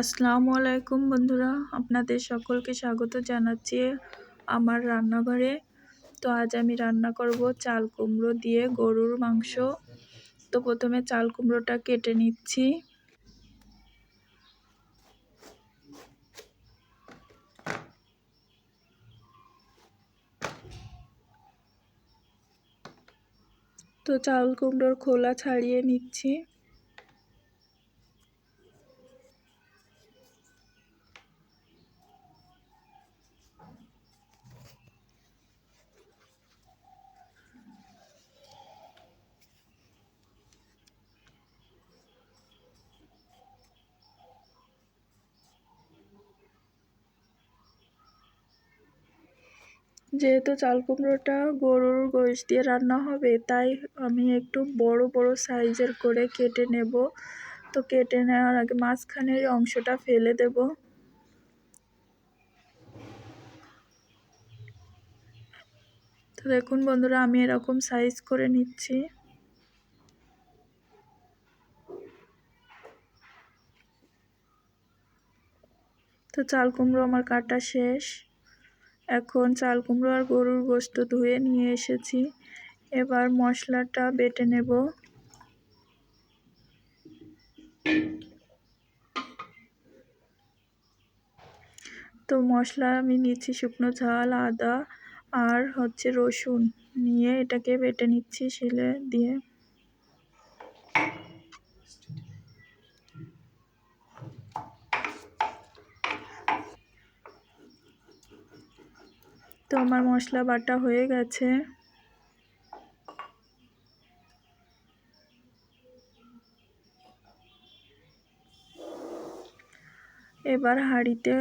আসসালামু আলাইকুম বন্ধুরা, আপনাদের সকলকে স্বাগত জানাচ্ছি আমার রান্নাঘরে। তো আজ আমি রান্না করব চাল কুমড়ো দিয়ে গরুর মাংস। তো প্রথমে চাল কুমড়োটা কেটে নিচ্ছি। তো চাল কুমড়োর খোলা ছাড়িয়ে নিচ্ছি। যেহেতু চাল কুমড়োটা গরুর গোশত দিয়ে রান্না হবে, তাই আমি একটু বড় বড় সাইজের করে কেটে নেব। তো কেটে নেওয়ার আগে মাঝখানের অংশটা ফেলে দেব। তো দেখুন বন্ধুরা, আমি এরকম সাইজ করে নিচ্ছি। তো চাল কুমড়ো আমার কাটা শেষ। এখন চাল কুমড়ো আর গরুর গোশত ধুয়ে নিয়ে এসেছি। এবার মশলাটা বেটে নেব। তো মশলা আমি নিচ্ছি শুকনো ঝাল, আদা আর রসুন নিয়ে এটাকে বেটে নিচ্ছি শিলে দিয়ে। তো আমার মশলা বাটা হয়ে গেছে। এবার হাঁড়িতে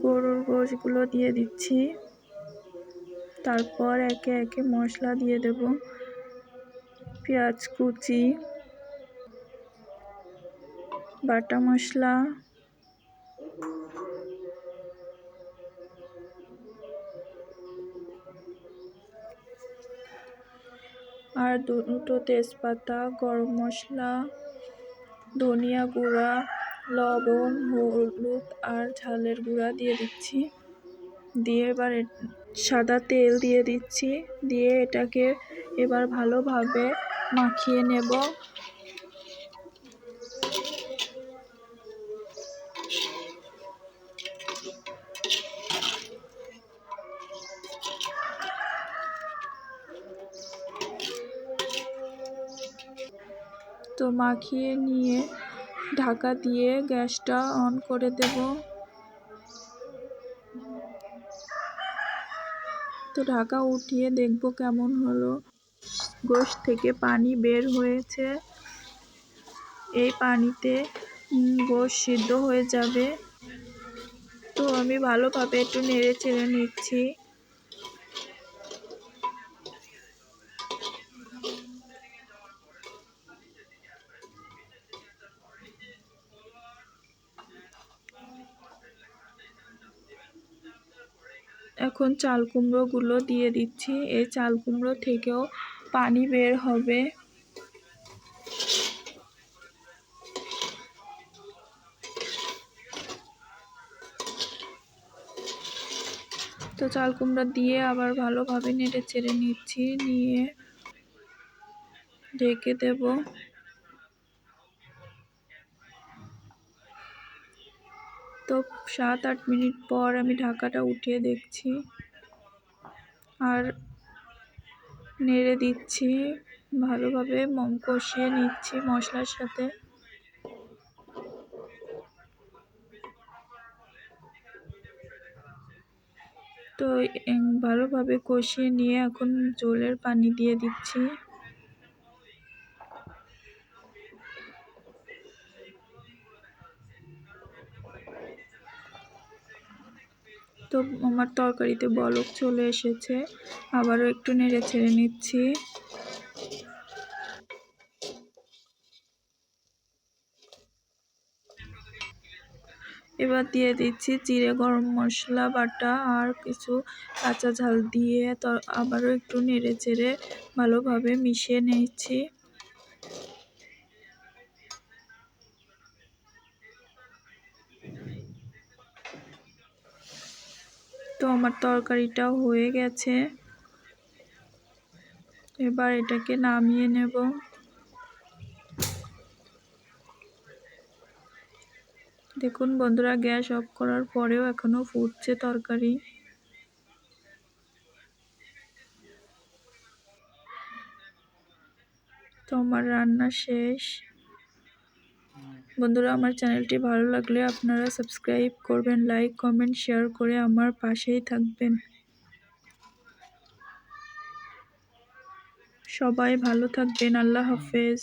গরুর গোশতগুলো দিয়ে দিচ্ছি। তারপর একে একে মশলা দিয়ে দেব। পেঁয়াজ কুচি, বাটা মশলা, আর দুটো তেজপাতা, গরম মশলা, ধনিয়া গুঁড়া, লবণ, হলুদ আর ঝালের গুঁড়া দিয়ে দিচ্ছি। দিয়ে এবার সাদা তেল দিয়ে দিচ্ছি। দিয়ে এটাকে এবার ভালোভাবে মাখিয়ে নেব। তো মাখিয়ে নিয়ে ঢাকা দিয়ে গ্যাসটা অন করে দেব। তো ঢাকা উঠিয়ে দেখব কেমন হলো। গোশত থেকে পানি বের হয়েছে। এই পানিতে গোশত সিদ্ধ হয়ে যাবে। তো আমি ভালোভাবে একটু নেড়ে চেড়ে নিচ্ছি। এখন চাল কুমড়োগুলো দিয়ে দিচ্ছি। এই চাল কুমড়ো থেকেও পানি বের হবে। তো চাল কুমড়া দিয়ে আবার ভালোভাবে নেড়ে চেড়ে নিচ্ছি। নিয়ে ঢেকে দেব। তো 7-8 মিনিট পর আমি ঢাকাটা উঠিয়ে দেখছি আর নেড়ে দিচ্ছি। ভালোভাবে কষিয়ে নিচ্ছি মশলার সাথে। তো ভালোভাবে কষিয়ে নিয়ে এখন ঝোলের পানি দিয়ে দিচ্ছি। তো আমার তরকারিতে বলক চলে এসেছে। আবারও একটু নেড়ে ছেড়ে নিচ্ছি। এবার দিয়ে দিচ্ছি জিরে গরম মশলা বাটা আর কিছু কাঁচা ঝাল দিয়ে আবারও একটু নেড়ে চেড়ে ভালোভাবে মিশিয়ে নিচ্ছি। তো আমার তরকারিটাও হয়ে গেছে, এবার এটাকে নামিয়ে নেব। দেখুন বন্ধুরা, গ্যাস অফ করার পরেও এখনো ফুটছে তরকারি। তো আমার রান্না শেষ। বন্ধুরা, আমার চ্যানেলটি ভালো লাগলে আপনারা সাবস্ক্রাইব করবেন, লাইক কমেন্ট শেয়ার করে আমার পাশেই থাকবেন। সবাই ভালো থাকবেন। আল্লাহ হাফেজ।